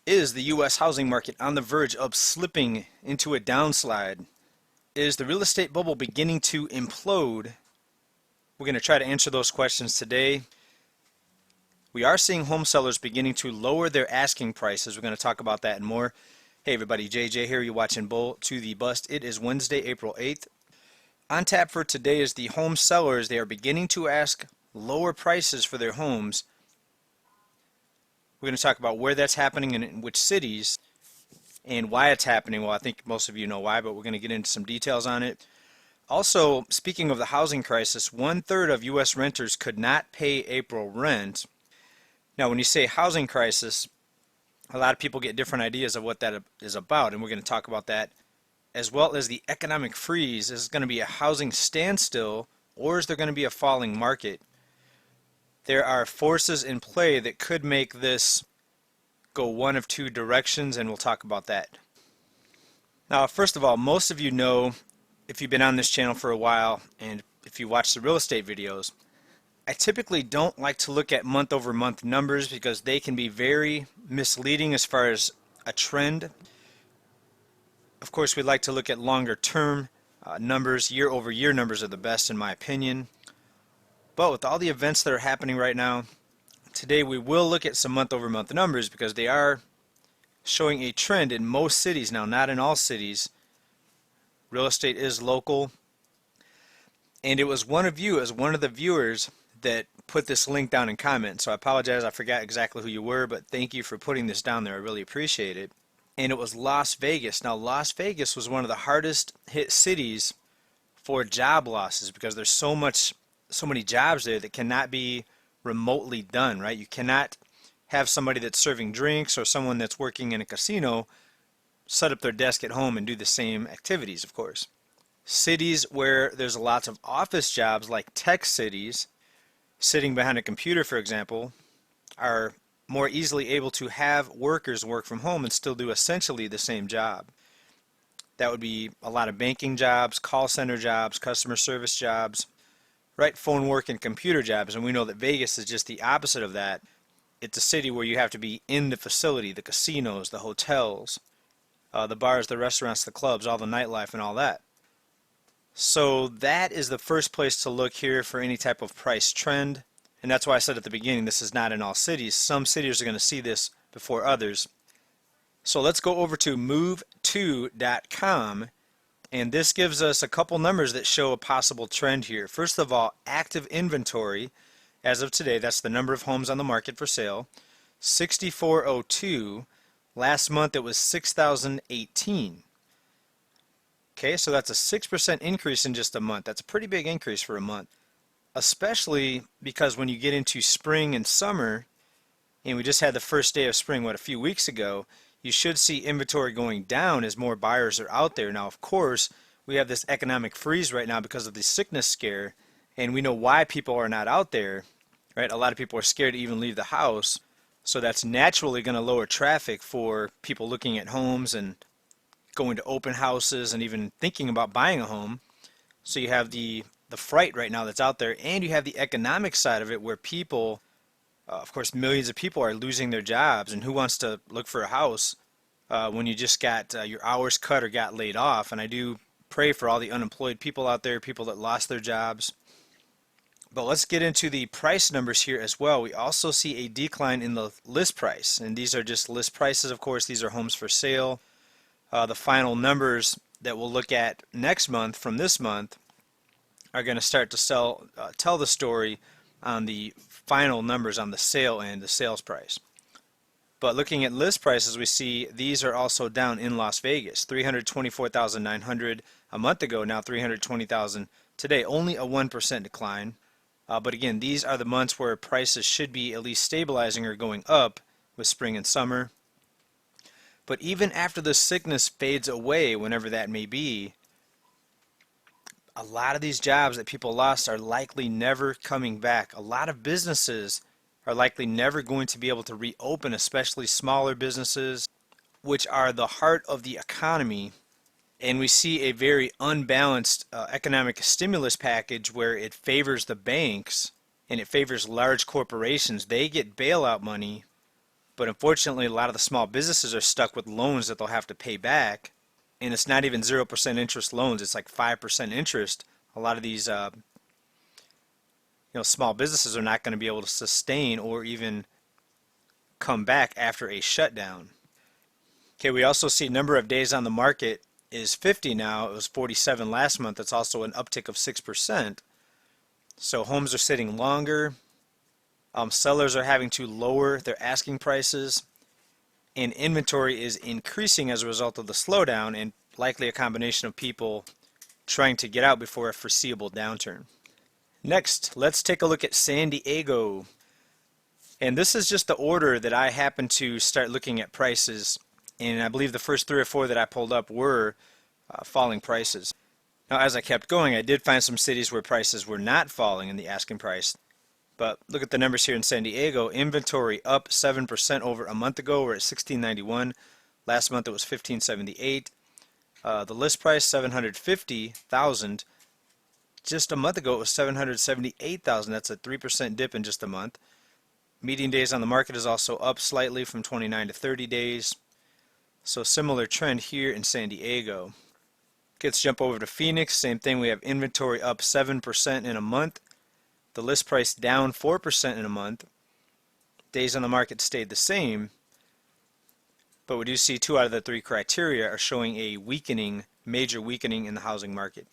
Is the U.S. housing market on the verge of slipping into a downslide? Is the real estate bubble beginning to implode? We're going to try to answer those questions today. We are seeing home sellers beginning to lower their asking prices. We're going to talk about that and more. Hey everybody, JJ here. You're watching Bull to the Bust. It is Wednesday, April 8th. On tap for today is the home sellers. They are beginning to ask lower prices for their homes. We're going to talk about where that's happening and in which cities and why it's happening. Well, I think most of you know why, but we're going to get into some details on it. Also, speaking of the housing crisis, 1/3 of U.S. renters could not pay April rent. Now, when you say housing crisis, a lot of people get different ideas of what that is about, and we're going to talk about that, as well as the economic freeze. Is it going to be a housing standstill, or is there going to be a falling market? There are forces in play that could make this go one of two directions, and we'll talk about that. Now, first of all, most of you know, if you've been on this channel for a while, and if you watch the real estate videos, I typically don't like to look at month-over-month numbers because they can be very misleading as far as a trend. Of course, we like to look at longer-term numbers. Year-over-year numbers are the best in my opinion. But with all the events that are happening right now, today we will look at some month-over-month numbers because they are showing a trend in most cities now, not in all cities. Real estate is local. And it was one of you, as one of the viewers, that put this link down in comments. So I apologize, I forgot exactly who you were, but thank you for putting this down there. I really appreciate it. And it was Las Vegas. Now, Las Vegas was one of the hardest hit cities for job losses because there's so many jobs there that cannot be remotely done, right? You cannot have somebody that's serving drinks or someone that's working in a casino set up their desk at home and do the same activities, of course. Cities where there's lots of office jobs, like tech cities, sitting behind a computer, for example, are more easily able to have workers work from home and still do essentially the same job. That would be a lot of banking jobs, call center jobs, customer service jobs, right? Phone work and computer jobs. And we know that Vegas is just the opposite of that. It's a city where you have to be in the facility, the casinos, the hotels, the bars, the restaurants, the clubs, all the nightlife and all that. So that is the first place to look here for any type of price trend. And that's why I said at the beginning, this is not in all cities. Some cities are going to see this before others. So let's go over to move2.com, and this gives us a couple numbers that show a possible trend here. First of all, active inventory as of today, that's the number of homes on the market for sale, 6,402. Last month it was 6,018. Okay, so that's a 6% increase in just a month. That's a pretty big increase for a month, especially because when you get into spring and summer, and we just had the first day of spring, a few weeks ago, you should see inventory going down as more buyers are out there. Now, of course, we have this economic freeze right now because of the sickness scare, and we know why people are not out there, right? A lot of people are scared to even leave the house, so that's naturally going to lower traffic for people looking at homes and going to open houses and even thinking about buying a home. So you have the fright right now that's out there, and you have the economic side of it where people, of course, millions of people are losing their jobs, and who wants to look for a house when you just got your hours cut or got laid off? And I do pray for all the unemployed people out there, people that lost their jobs. But let's get into the price numbers here as well. We also see a decline in the list price, and these are just list prices, of course. These are homes for sale. The final numbers that we'll look at next month from this month are going to start to tell the story on the final numbers on the sale and the sales price. But looking at list prices, we see these are also down in Las Vegas. 324,900 a month ago, now 320,000 today. Only a 1% decline. But again, these are the months where prices should be at least stabilizing or going up with spring and summer. But even after the sickness fades away, whenever that may be, a lot of these jobs that people lost are likely never coming back. A lot of businesses are likely never going to be able to reopen, especially smaller businesses, which are the heart of the economy. And we see a very unbalanced economic stimulus package where it favors the banks and it favors large corporations. They get bailout money But unfortunately, a lot of the small businesses are stuck with loans that they'll have to pay back. And it's not even 0% interest loans, it's like 5% interest. A lot of these small businesses are not going to be able to sustain or even come back after a shutdown. Okay, we also see number of days on the market is 50 now. It was 47 last month. That's also an uptick of 6%. So homes are sitting longer. Sellers are having to lower their asking prices, and inventory is increasing as a result of the slowdown and likely a combination of people trying to get out before a foreseeable downturn. Next, let's take a look at San Diego. And this is just the order that I happened to start looking at prices, and I believe the first 3 or 4 that I pulled up were falling prices. Now, as I kept going, I did find some cities where prices were not falling in the asking price. But look at the numbers here in San Diego. Inventory up 7% over a month ago. We're at 1691. Last month it was 1578. The list price 750,000. Just a month ago it was 778,000. That's a 3% dip in just a month. Median days on the market is also up slightly from 29 to 30 days. So similar trend here in San Diego. Okay, let's jump over to Phoenix. Same thing. We have inventory up 7% in a month. The list price down 4% in a month. Days on the market stayed the same, but we do see 2 out of the 3 criteria are showing a weakening, major weakening in the housing market.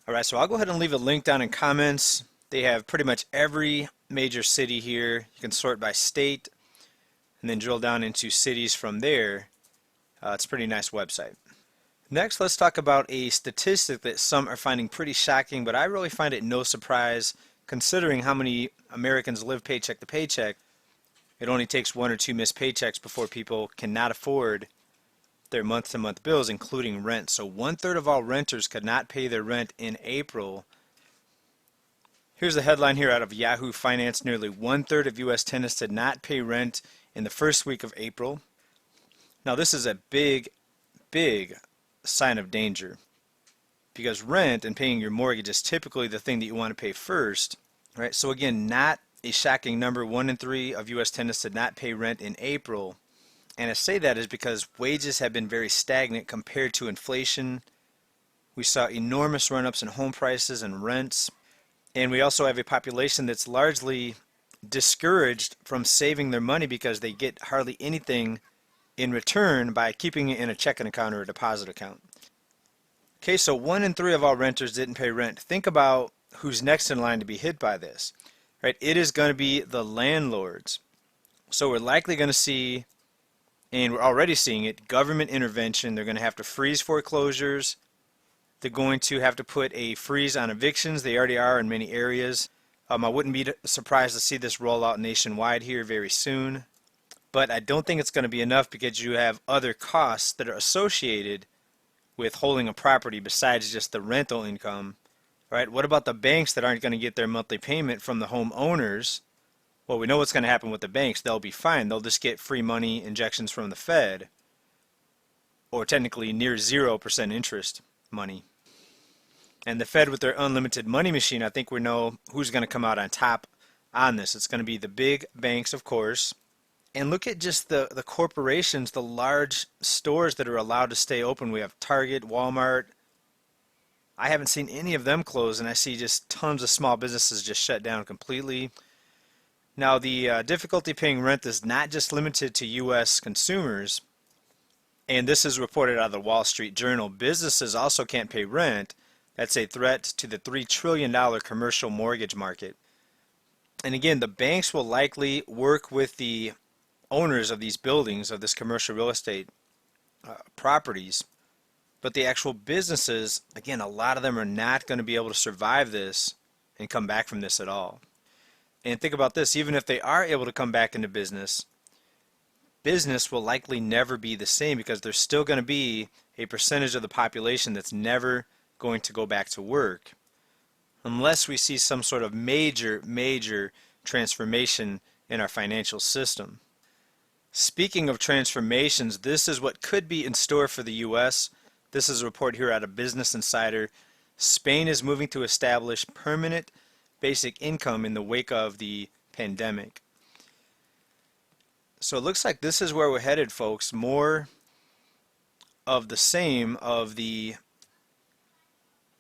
Alright, so I'll go ahead and leave a link down in comments. They have pretty much every major city here. You can sort by state and then drill down into cities from there. It's a pretty nice website. Next, let's talk about a statistic that some are finding pretty shocking, but I really find it no surprise considering how many Americans live paycheck to paycheck. It only takes 1 or 2 missed paychecks before people cannot afford their month-to-month bills, including rent. So 1/3 of all renters could not pay their rent in April. Here's the headline here out of Yahoo Finance. Nearly 1/3 of U.S. tenants did not pay rent in the first week of April. Now this is a big, big sign of danger, because rent and paying your mortgage is typically the thing that you want to pay first, right? So again, not a shocking number. 1 in 3 of U.S. tenants did not pay rent in April. And I say that is because wages have been very stagnant compared to inflation. We saw enormous run-ups in home prices and rents. And we also have a population that's largely discouraged from saving their money because they get hardly anything in return by keeping it in a checking account or a deposit account. Okay, so 1 in 3 of all renters didn't pay rent. Think about who's next in line to be hit by this, right? It is going to be the landlords. So we're likely going to see, and we're already seeing it, government intervention. They're going to have to freeze foreclosures. They're going to have to put a freeze on evictions. They already are in many areas. I wouldn't be surprised to see this roll out nationwide here very soon. But I don't think it's going to be enough because you have other costs that are associated with holding a property besides just the rental income, right? What about the banks that aren't going to get their monthly payment from the homeowners? Well, we know what's going to happen with the banks. They'll be fine. They'll just get free money injections from the Fed, or technically near 0% interest money. And the Fed with their unlimited money machine, I think we know who's going to come out on top on this. It's going to be the big banks, of course. And look at just the corporations, the large stores that are allowed to stay open. We have Target, Walmart. I haven't seen any of them close, and I see just tons of small businesses just shut down completely. Now, the difficulty paying rent is not just limited to U.S. consumers, and this is reported out of the Wall Street Journal. Businesses also can't pay rent. That's a threat to the $3 trillion commercial mortgage market. And again, the banks will likely work with the owners of these buildings, of this commercial real estate properties, but the actual businesses, again, a lot of them are not going to be able to survive this and come back from this at all. And think about this, even if they are able to come back into business, business will likely never be the same because there's still going to be a percentage of the population that's never going to go back to work unless we see some sort of major transformation in our financial system. Speaking of transformations, this is what could be in store for the U.S. This is a report here out of Business Insider. Spain is moving to establish permanent basic income in the wake of the pandemic. So it looks like this is where we're headed, folks. More of the same of the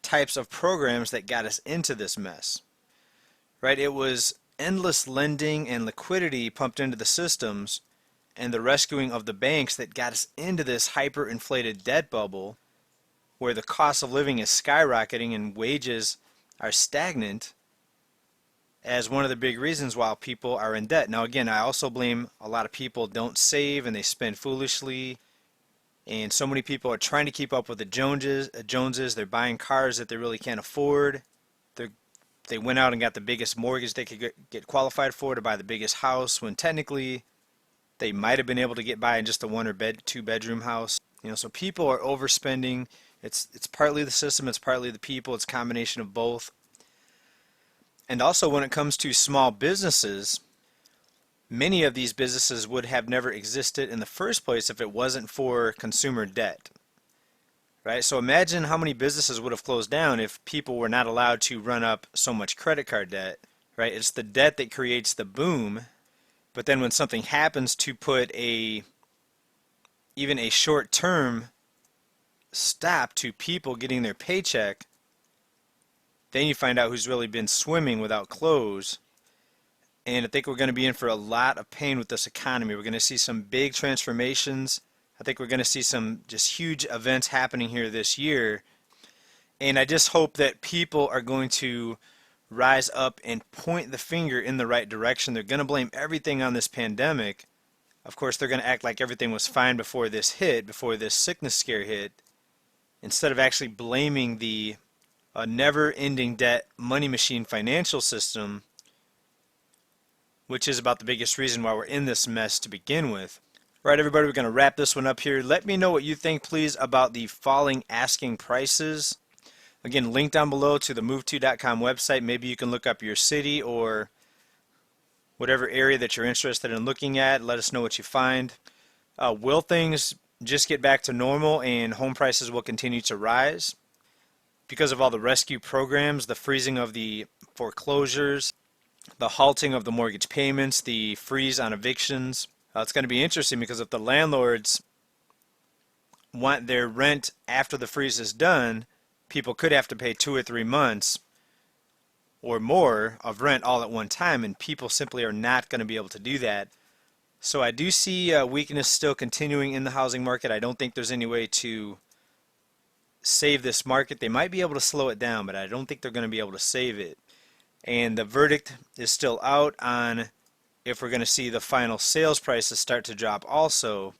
types of programs that got us into this mess, right? It was endless lending and liquidity pumped into the systems and the rescuing of the banks that got us into this hyperinflated debt bubble where the cost of living is skyrocketing and wages are stagnant as one of the big reasons why people are in debt. Now again, I also blame a lot of people don't save and they spend foolishly, and so many people are trying to keep up with the Joneses. They're buying cars that they really can't afford. They went out and got the biggest mortgage they could get qualified for to buy the biggest house when technically they might have been able to get by in just a one or two bedroom house. So people are overspending. It's partly the system, it's partly the people, it's a combination of both. And also when it comes to small businesses, many of these businesses would have never existed in the first place if it wasn't for consumer debt. Right? So imagine how many businesses would have closed down if people were not allowed to run up so much credit card debt. Right? It's the debt that creates the boom. But then when something happens to put even a short-term stop to people getting their paycheck, then you find out who's really been swimming without clothes. And I think we're going to be in for a lot of pain with this economy. We're going to see some big transformations. I think we're going to see some just huge events happening here this year. And I just hope that people are going to rise up and point the finger in the right direction. They're going to blame everything on this pandemic. Of course, they're going to act like everything was fine before this hit, before this sickness scare hit, instead of actually blaming the never-ending debt money machine financial system, which is about the biggest reason why we're in this mess to begin with. All right, everybody, we're going to wrap this one up here. Let me know what you think, please, about the falling asking prices. Again, link down below to the move2.com website. Maybe you can look up your city or whatever area that you're interested in looking at. Let us know what you find. Will things just get back to normal and home prices will continue to rise because of all the rescue programs, the freezing of the foreclosures, the halting of the mortgage payments, the freeze on evictions? It's going to be interesting because if the landlords want their rent after the freeze is done, people could have to pay 2 or 3 months or more of rent all at one time, and people simply are not going to be able to do that. So I do see weakness still continuing in the housing market. I don't think there's any way to save this market. They might be able to slow it down, but I don't think they're going to be able to save it. And the verdict is still out on if we're going to see the final sales prices start to drop also,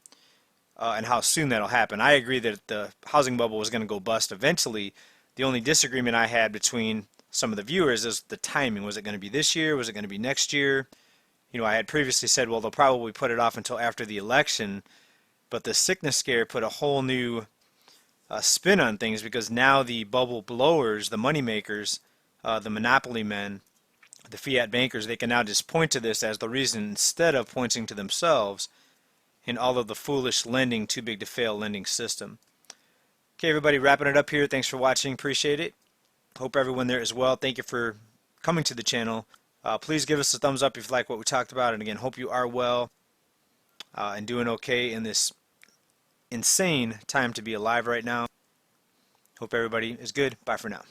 and how soon that'll happen. I agree that the housing bubble was going to go bust eventually. The only disagreement I had between some of the viewers is the timing. Was it going to be this year? Was it going to be next year? I had previously said, well, they'll probably put it off until after the election, but the sickness scare put a whole new spin on things, because now the bubble blowers, the money makers, the monopoly men, the fiat bankers, they can now just point to this as the reason instead of pointing to themselves in all of the foolish lending, too big to fail lending system. Okay, everybody, wrapping it up here. Thanks for watching. Appreciate it. Hope everyone there as well. Thank you for coming to the channel. Please give us a thumbs up if you like what we talked about. And again, hope you are well and doing okay in this insane time to be alive right now. Hope everybody is good. Bye for now.